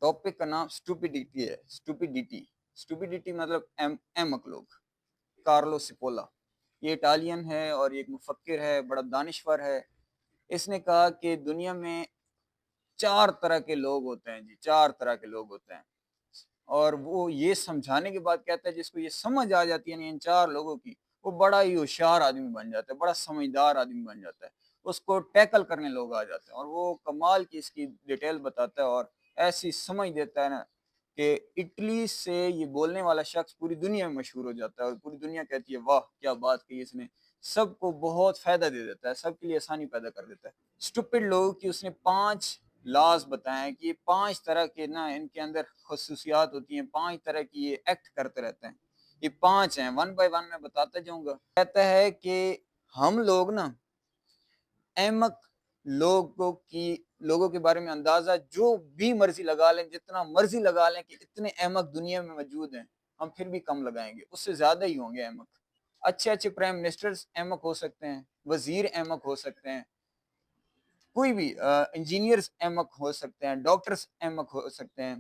Topic کا نام stupidity ہے. اسٹوپیڈیٹی مطلب احمق لوگ. کارلو سپولا یہ اٹالین ہے اور یہ ایک مفکر ہے, بڑا دانشور ہے. اس نے کہا کہ دنیا میں 4 طرح کے لوگ ہوتے ہیں جی, 4 طرح کے لوگ ہوتے ہیں. اور وہ یہ سمجھانے کے بعد کہتا ہے جس کو یہ سمجھ آ جاتی ہے ان 4 لوگوں کی, وہ بڑا ہی ہوشیار آدمی بن جاتا ہے, بڑا سمجھدار آدمی بن جاتا ہے. اس کو ٹیکل کرنے لوگ آ جاتے ہیں اور وہ کمال کی اس کی ڈیٹیل بتاتا ہے اور ایسی سمجھ دیتا ہے نا کہ اٹلی سے یہ بولنے والا شخص پوری دنیا میں مشہور ہو جاتا ہے اور پوری دنیا کہتی ہے واہ کیا بات کہی اس نے. سب کو بہت فائدہ دے دیتا ہے, سب کے لیے آسانی پیدا کر دیتا ہے. اسٹوپڈ لوگوں کی اس نے 5 لاز بتائیں کہ یہ 5 طرح کے نا ان کے اندر خصوصیات ہوتی ہیں, 5 طرح کی یہ ایکٹ کرتے رہتے ہیں. یہ 5 ہیں, 1 بائی 1 میں بتاتا جاؤں گا. کہتا ہے کہ ہم لوگ نا احمق لوگوں کے بارے میں اندازہ جو بھی مرضی لگا لیں, جتنا مرضی لگا لیں کہ اتنے احمق دنیا میں موجود ہیں, ہم پھر بھی کم لگائیں گے, اس سے زیادہ ہی ہوں گے احمق. اچھے پرائم منسٹرز احمق ہو سکتے ہیں, وزیر احمق ہو سکتے ہیں, کوئی بھی انجینئرز احمق ہو سکتے ہیں, ڈاکٹرز احمق ہو سکتے ہیں,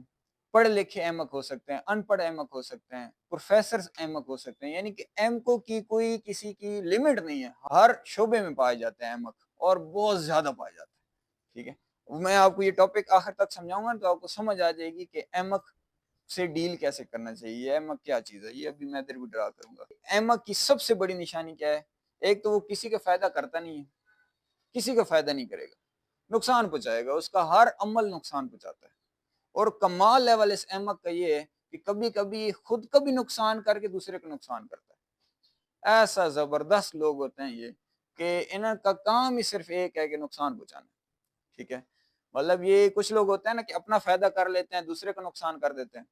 پڑھے لکھے احمق ہو سکتے ہیں, ان پڑھ احمق ہو سکتے ہیں, پروفیسرز احمق ہو سکتے ہیں. یعنی کہ احمقوں کی کوئی کسی کی لمٹ نہیں ہے, ہر شعبے میں پائے جاتے ہیں احمق اور بہت زیادہ پائے جاتے ہیں. ٹھیک ہے, میں آپ کو یہ ٹاپک آخر تک سمجھاؤں گا تو آپ کو سمجھ آ جائے گی کہ احمق سے ڈیل کیسے کرنا چاہیے, احمق کیا چیز ہے. یہ ابھی میں ادھر بھی ڈرا کروں گا. احمق کی سب سے بڑی نشانی کیا ہے؟ ایک تو وہ کسی کا فائدہ کرتا نہیں ہے, کسی کا فائدہ نہیں کرے گا, نقصان پہنچائے گا, اس کا ہر عمل نقصان پہنچاتا ہے. اور کمال لیول اس احمق کا یہ ہے کہ کبھی کبھی خود کا بھی نقصان کر کے دوسرے کو نقصان کرتا ہے. ایسا زبردست لوگ ہوتے ہیں یہ کہ ان کا کام ہی صرف ایک ہے کہ نقصان پہنچانا. ٹھیک ہے, مطلب یہ کچھ لوگ ہوتے ہیں نا کہ اپنا فائدہ کر لیتے ہیں, دوسرے کو نقصان کر دیتے ہیں.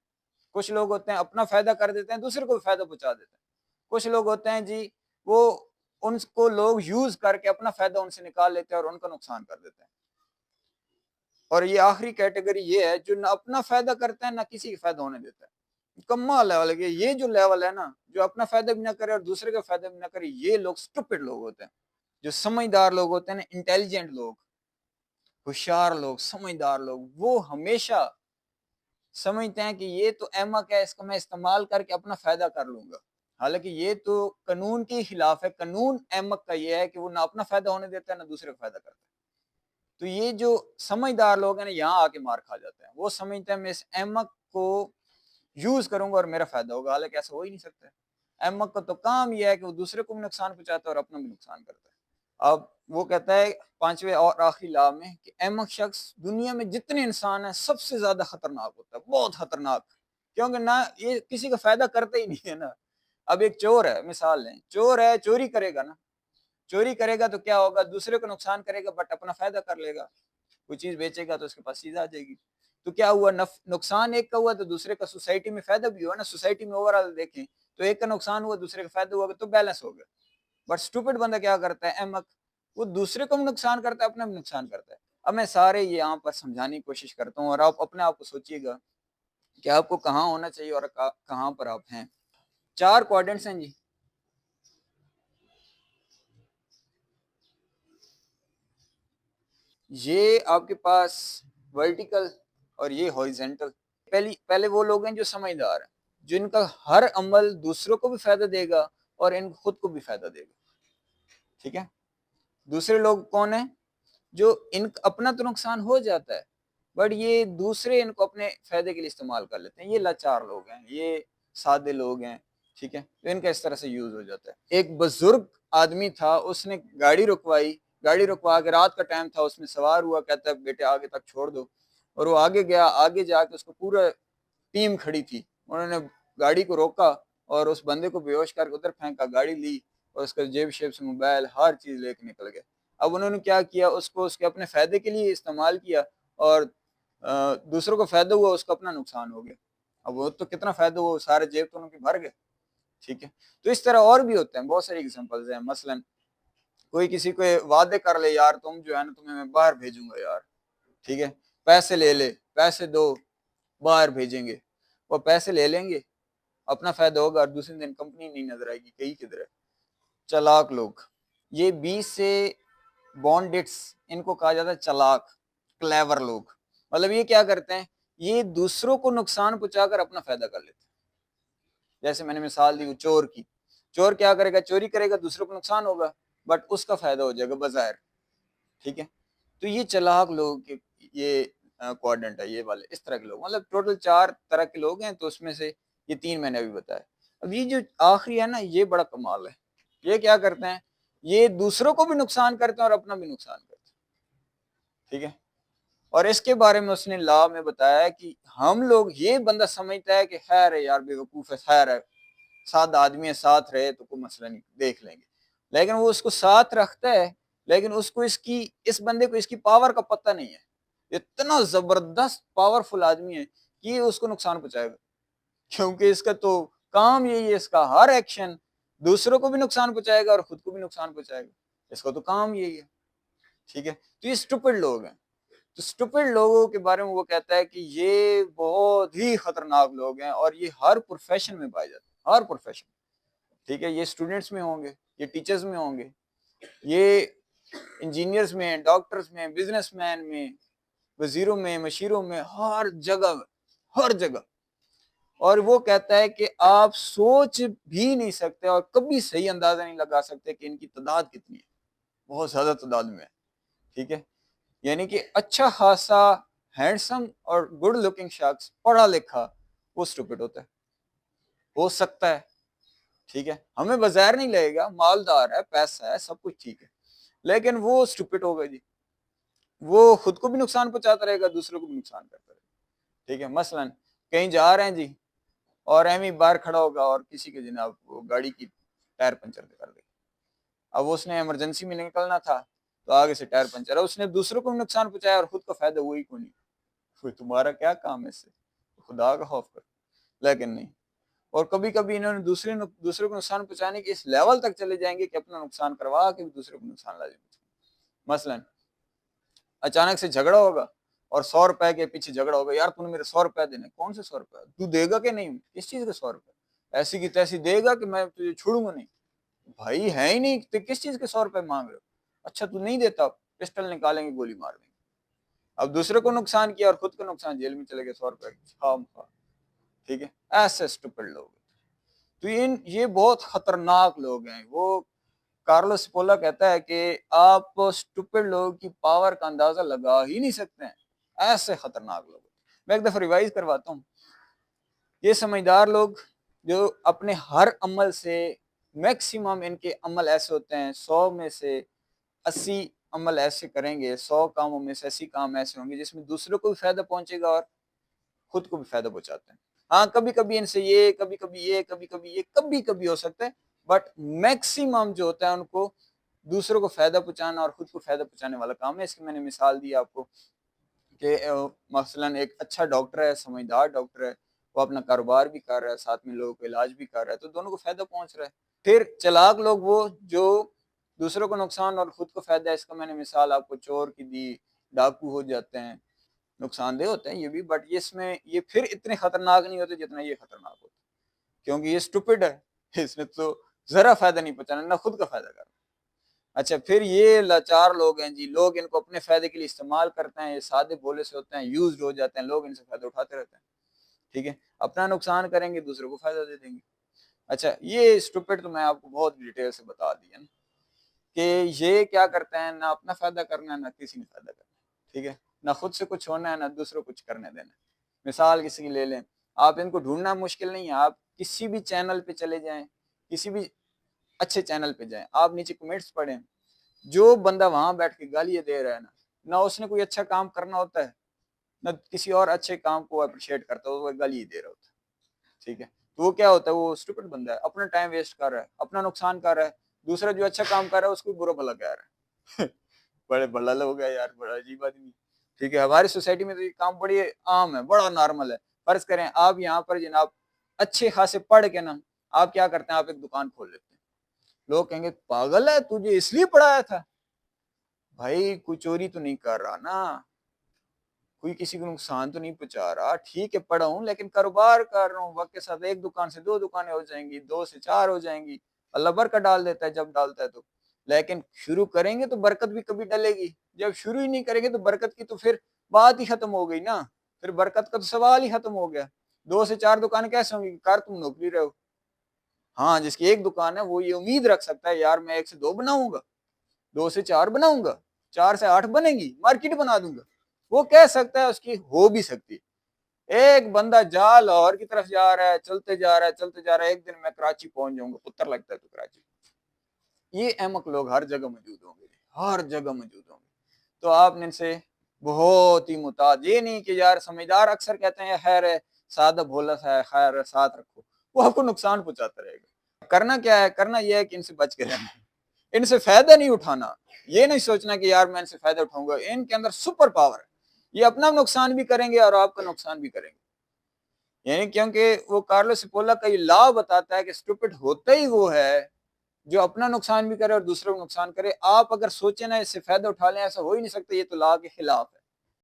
کچھ لوگ ہوتے ہیں اپنا فائدہ کر دیتے ہیں, دوسرے کو بھی فائدہ پہنچا دیتے ہیں. کچھ لوگ ہوتے ہیں جی وہ ان کو لوگ یوز کر کے اپنا فائدہ ان سے نکال لیتے ہیں اور ان کا نقصان کر دیتے ہیں. اور یہ آخری کیٹیگری یہ ہے جو نہ اپنا فائدہ کرتا ہے نہ کسی کا فائدہ ہونے دیتا ہے. کمال لیول ہے یہ جو لیول ہے نا, جو اپنا فائدہ بھی نہ کرے اور دوسرے کا فائدہ بھی نہ کرے, یہ لوگ اسٹوپڈ لوگ ہوتے ہیں. جو سمجھدار لوگ ہوتے ہیں نا, انٹیلیجنٹ لوگ, ہوشیار لوگ, سمجھدار لوگ, وہ ہمیشہ سمجھتے ہیں کہ یہ تو احمق ہے, اس کو میں استعمال کر کے اپنا فائدہ کر لوں گا. حالانکہ یہ تو قانون کے خلاف ہے. قانون احمق کا یہ ہے کہ وہ نہ اپنا فائدہ ہونے دیتا ہے نہ دوسرے کا فائدہ کرتا ہے. تو یہ جو سمجھدار لوگ ہیں نا, یہاں آ کے مار کھا جاتے ہیں. وہ سمجھتے ہیں میں اس احمق کو یوز کروں گا اور میرا فائدہ ہوگا, حالانکہ ایسا ہو ہی نہیں سکتا. احمق کا تو کام یہ ہے کہ وہ دوسرے کو بھی نقصان پہنچاتا ہے اور اپنا بھی نقصان کرتا ہے. اب وہ کہتا ہے 5ویں اور آخری لا میں کہ احمق شخص دنیا میں جتنے انسان ہیں سب سے زیادہ خطرناک ہوتا ہے, بہت خطرناک, کیونکہ نہ یہ کسی کا فائدہ کرتا ہی نہیں ہے نا. اب ایک چور ہے, مثال لیں, چور ہے, چوری کرے گا نا, چوری کرے گا تو کیا ہوگا, دوسرے کو نقصان کرے گا بٹ اپنا فائدہ کر لے گا. کوئی چیز بیچے گا تو اس کے پاس چیز آ جائے گی. تو کیا ہوا, نقصان ایک کا ہوا تو دوسرے کا سوسائٹی میں فائدہ بھی ہوا نا. سوسائٹی میں اوورآل دیکھیں تو ایک کا نقصان ہوا, دوسرے کا فائدہ ہوا, تو بیلنس ہو گیا. بٹ اسٹوپڈ بندہ کیا کرتا ہے, احمق, وہ دوسرے کو بھی نقصان کرتا ہے, اپنا بھی نقصان کرتا ہے. اب میں سارے یہاں پر سمجھانے کی کوشش کرتا ہوں اور آپ اپنے آپ کو سوچیے گا کہ آپ کو کہاں ہونا چاہیے اور کہاں پر آپ ہیں. 4 کوارڈنٹس ہیں جی. یہ آپ کے پاس ورٹیکل اور یہ ہاریزونٹل. پہلے وہ لوگ ہیں جو سمجھدار ہیں, جن کا ہر عمل دوسروں کو بھی فائدہ دے گا اور ان خود کو بھی فائدہ دے گا. ٹھیک ہے, دوسرے لوگ کون ہیں, جو ان اپنا تو نقصان ہو جاتا ہے بٹ یہ دوسرے ان کو اپنے فائدے کے لیے استعمال کر لیتے ہیں. یہ لاچار لوگ ہیں, یہ سادے لوگ ہیں. ٹھیک ہے, تو ان کا اس طرح سے یوز ہو جاتا ہے. ایک بزرگ آدمی تھا, اس نے گاڑی رکوا کے, رات کا ٹائم تھا, اس میں سوار ہوا, کہتا ہے بیٹے آگے تک چھوڑ دو. اور وہ آگے گیا, آگے جا کے اس کو پورا ٹیم کھڑی تھی, انہوں نے گاڑی کو روکا اور اس بندے کو بے ہوش کر کے ادھر پھینکا, گاڑی لی اور اس کا جیب شیب سے موبائل ہر چیز لے کے نکل گئے. اب انہوں نے کیا کیا, اس کو اس کے اپنے فائدے کے لیے استعمال کیا اور دوسروں کو فائدہ ہوا, اس کا اپنا نقصان ہو گیا. اب وہ تو کتنا فائدہ ہوا, سارے جیب تو ان کے بھر گئے. ٹھیک ہے, تو اس طرح اور بھی ہوتے ہیں, بہت ساری ایگزامپلز ہیں. مثلا کوئی کسی کو وعدے کر لے, یار تم جو ہے نا تمہیں میں باہر بھیجوں گا یار, ٹھیک ہے, پیسے لے لے, پیسے دو, باہر بھیجیں گے. وہ پیسے لے لیں گے, اپنا فائدہ ہوگا اور دوسرے دن کمپنی نہیں نظر آئے گی, کہیں کدھر ہے. چلاک لوگ, یہ 20 سے بانڈٹس, ان کو کہا جاتا ہے چلاک, کلیور لوگ. مطلب یہ کیا کرتے ہیں, یہ دوسروں کو نقصان پہنچا کر اپنا فائدہ کر لیتے ہیں۔ جیسے میں نے مثال دی وہ چور کی، چور کیا کرے گا؟ چوری کرے گا، دوسروں کو نقصان ہوگا بٹ اس کا فائدہ ہو جائے گا بظاہر، ٹھیک ہے۔ تو یہ چلاک لوگ کے یہ کوارڈنٹ ہے، یہ والے اس طرح کے لوگ، مطلب ٹوٹل 4 طرح کے لوگ ہیں، تو اس میں سے یہ 3 میں نے ابھی بتایا۔ اب یہ جو آخری ہے نا، یہ بڑا کمال ہے۔ یہ کیا کرتے ہیں؟ یہ دوسروں کو بھی نقصان کرتے ہیں اور اپنا بھی نقصان کرتے ہیں، ٹھیک ہے۔ اور اس کے بارے میں اس نے لا میں بتایا ہے کہ ہم لوگ، یہ بندہ سمجھتا ہے کہ خیر ہے یار، بے وقوف ہے، خیر ہے، 7 آدمی ہے، ساتھ رہے تو کوئی مسئلہ نہیں، دیکھ لیں گے، لیکن وہ اس کو ساتھ رکھتا ہے، لیکن اس کو اس بندے کو اس کی پاور کا پتہ نہیں ہے۔ اتنا زبردست پاورفل آدمی ہے کہ یہ اس کو نقصان پہنچائے گا، کیونکہ اس کا تو کام یہی ہے، اس کا ہر ایکشن دوسروں کو بھی نقصان پہنچائے گا اور خود کو بھی نقصان پہنچائے گا، اس کا تو کام یہی ہے، ٹھیک ہے۔ تو یہ اسٹوپڈ لوگ ہیں۔ تو اسٹوپڈ لوگوں کے بارے میں وہ کہتا ہے کہ یہ بہت ہی خطرناک لوگ ہیں اور یہ ہر پروفیشن میں پائے جاتے ہیں، ہر پروفیشن، ٹھیک ہے۔ یہ اسٹوڈنٹس میں ہوں گے، یہ ٹیچرز میں ہوں گے، یہ انجینئرز میں، ڈاکٹرز میں، بزنس مین میں، وزیروں میں، مشیروں میں، ہر جگہ، ہر جگہ۔ اور وہ کہتا ہے کہ آپ سوچ بھی نہیں سکتے اور کبھی صحیح اندازہ نہیں لگا سکتے کہ ان کی تعداد کتنی ہے، بہت زیادہ تعداد میں ہے، ٹھیک ہے۔ یعنی کہ اچھا خاصا ہینڈسم اور گڈ لکنگ شخص، پڑھا لکھا، وہ اسٹوپڈ ہوتا ہے، ہو سکتا ہے، ٹھیک ہے۔ ہمیں بظاہر نہیں لگے گا، مالدار ہے، پیسہ ہے، سب کچھ ٹھیک ہے، لیکن وہ اسٹوپڈ ہوگا جی، وہ خود کو بھی نقصان پہنچاتا رہے گا، دوسروں کو بھی نقصان کرتا رہے گا، ٹھیک ہے۔ مثلا کہیں جا رہے ہیں جی، اور ایمی باہر کھڑا ہوگا اور کسی کے جناب وہ گاڑی کی ٹائر پنچر کر دے گا، اب اس نے ایمرجنسی میں نکلنا تھا تو آگے سے ٹائر پنچر ہے، اس نے دوسروں کو بھی نقصان پہنچایا اور خود کا فائدہ وہی کو نہیں، کوئی تمہارا کیا کام ہے اس سے؟ خدا کا خوف کر، لیکن نہیں۔ اور کبھی کبھی انہوں نے دوسروں کو نقصان پہنچانے کے اس لیول تک چلے جائیں گے کہ اپنا نقصان کروا کے بھی دوسروں کو نقصان لازم پہنچائیں۔ مثلا اچانک سے جھگڑا ہوگا اور 100 روپے کے پیچھے جھگڑا ہوگا، یار تو نے میرے 100 روپے دینے، کون سے 100 روپے؟ تو دے گا کہ نہیں؟ کس چیز کے 100 روپے؟ ایسی کی تیسی دے گا کہ میں تجھے چھوڑوں گا نہیں؟ بھائی ہے ہی نہیں، تو کس چیز کے 100 روپے مانگ رہے ہو؟ اچھا تو نہیں دیتا، پسٹل نکالیں گے، گولی مار دیں گے۔ اب دوسرے کو نقصان کیا اور خود کو نقصان، جیل میں چلے گئے 100 روپے، ٹھیک ہے۔ ایسے اسٹوپڈ لوگ، تو یہ بہت خطرناک لوگ ہیں۔ وہ کارلوس سپولا کہتا ہے کہ آپ اسٹوپڈ لوگوں کی پاور کا اندازہ لگا ہی نہیں سکتے ہیں، ایسے خطرناک لوگ۔ میں ایک دفعہ ریوائز کرواتا ہوں، یہ سمجھدار لوگ جو اپنے ہر عمل سے، میکسیمم ان کے عمل ایسے ہوتے ہیں، 100 میں سے 80 عمل ایسے کریں گے، 100 کاموں میں سے 80 کام ایسے ہوں گے جس میں دوسروں کو بھی فائدہ پہنچے گا اور خود کو بھی فائدہ پہنچاتے ہیں۔ ہاں کبھی کبھی ان سے یہ، کبھی کبھی یہ، کبھی کبھی یہ، کبھی کبھی ہو سکتا ہے، بٹ میکسیمم جو ہوتا ہے ان کو دوسروں کو فائدہ پہنچانا اور خود کو فائدہ پہنچانے والا کام ہے۔ اس کی میں نے مثال دی آپ کو کہ مثلا ایک اچھا ڈاکٹر ہے، سمجھدار ڈاکٹر ہے، وہ اپنا کاروبار بھی کر رہا ہے، ساتھ میں لوگوں کو علاج بھی کر رہا ہے، تو دونوں کو فائدہ پہنچ رہا ہے۔ پھر چلاک لوگ وہ جو دوسروں کو نقصان اور خود کو فائدہ ہے، اس کا میں نے مثال آپ کو چور کی دی، ڈاکو ہو جاتے ہیں، نقصان دہ ہوتے ہیں یہ بھی، بٹ اس میں یہ پھر اتنے خطرناک نہیں ہوتے جتنا یہ خطرناک ہوتا، کیونکہ یہ اسٹوپڈ ہے، اس نے تو ذرا فائدہ نہیں پہنچانا، نہ خود کا فائدہ کرنا۔ اچھا پھر یہ لاچار لوگ ہیں جی، لوگ ان کو اپنے فائدے کے لیے استعمال کرتے ہیں، یہ سادے بولے سے ہوتے ہیں، یوزڈ ہو جاتے ہیں، لوگ ان سے فائدہ اٹھاتے رہتے ہیں، ٹھیک ہے۔ اپنا نقصان کریں گے، دوسروں کو فائدہ دے دیں گے۔ اچھا یہ اسٹوپڈ تو میں آپ کو بہت ڈیٹیل سے بتا دیا نا، کہ یہ کیا کرتے ہیں، نہ اپنا فائدہ کرنا ہے، نہ کسی نے فائدہ کرنا ہے، ٹھیک ہے، نہ خود سے کچھ ہونا ہے، نہ دوسروں کچھ کرنے دینا ہے۔ مثال کسی کی لے لیں، آپ ان کو ڈھونڈنا مشکل نہیں ہے، آپ کسی بھی چینل پہ چلے جائیں، کسی بھی اچھے چینل پہ جائیں، آپ نیچے کمنٹس پڑھیں، جو بندہ وہاں بیٹھ کے گالیاں دے رہا ہے نا، نہ اس نے کوئی اچھا کام کرنا ہوتا ہے، نہ کسی اور اچھے کام کو اپریشیٹ کرتا ہے، وہ گالی دے رہا ہوتا ہے، ٹھیک ہے۔ تو وہ کیا ہوتا ہے، وہ اسٹوپڈ بندہ ہے، اپنا ٹائم ویسٹ کر رہا ہے، اپنا نقصان کر رہا ہے، دوسرا جو اچھا کام کر رہا ہے اس کو برا بھلا کہہ رہا ہے۔ بڑے بڑا لوگ ہیں یار، بڑا عجیب آدمی، ٹھیک ہے۔ ہماری سوسائٹی میں تو یہ کام بڑی عام ہے، بڑا نارمل ہے۔ فرض کریں آپ یہاں پر جناب اچھے خاصے پڑھ کے نا، آپ کیا کرتے ہیں، آپ ایک دکان کھول لیتے ہیں، لوگ کہیں گے پاگل ہے، تجھے اس لیے پڑھایا تھا؟ بھائی کوئی چوری تو نہیں کر رہا نا، کوئی کسی کو نقصان تو نہیں پہنچا رہا، ٹھیک ہے پڑھا ہوں لیکن کاروبار کر رہا ہوں، وقت کے ساتھ 1 دکان سے 2 دکانیں ہو جائیں گی، 2 سے 4 ہو جائیں گی، اللہ برکت ڈال دیتا ہے جب ڈالتا ہے تو، لیکن شروع کریں گے تو برکت بھی کبھی ڈلے گی، جب شروع ہی نہیں کریں گے تو برکت کی تو پھر بات ہی ختم ہو گئی نا۔ پھر برکت کا تو سوال ہی ختم ہو گیا. 2 سے 4 دکانیں کیسے ہوں گی؟ کار تم نوکری رہو. ہاں جس کی ایک دکان ہے وہ یہ امید رکھ سکتا ہے یار میں 1 سے 2 بناؤں گا, 2 سے 4 بناؤں گا, 4 سے 8 بنے گی, مارکیٹ بنا دوں گا. وہ کہہ سکتا ہے, اس کی ہو بھی سکتی. ایک بندہ جا لاہور کی طرف جا رہا ہے, چلتے جا رہا ہے, ایک دن میں کراچی پہنچ جاؤں گا, پتر لگتا ہے تو کراچی. یہ احمق لوگ ہر جگہ موجود ہوں گے, ہر جگہ موجود ہوں گے. تو آپ نے ان سے بہت ہی محتاط, یہ نہیں کہ یار سمجھدار اکثر کہتے ہیں خیر ہے سادہ بھولا سا ہے, خیر ہے ساتھ رکھو, وہ آپ کو نقصان پہنچاتا رہے گا. کرنا کیا ہے؟ کرنا یہ ہے کہ ان سے بچ کے رہنا, ان سے فائدہ نہیں اٹھانا. یہ نہیں سوچنا کہ یار میں ان سے فائدہ اٹھاؤں گا. ان کے اندر سپر پاور ہے, یہ اپنا نقصان بھی کریں گے اور آپ کا نقصان بھی کریں گے. یعنی کیونکہ وہ کارلوس سپولا کا یہ لا بتاتا ہے کہ اسٹوپڈ ہوتا ہی وہ ہے جو اپنا نقصان بھی کرے اور دوسروں کو نقصان کرے. آپ اگر سوچیں نا اس سے فائدہ اٹھا لیں, ایسا ہو ہی نہیں سکتا, یہ تو لا کے خلاف ہے.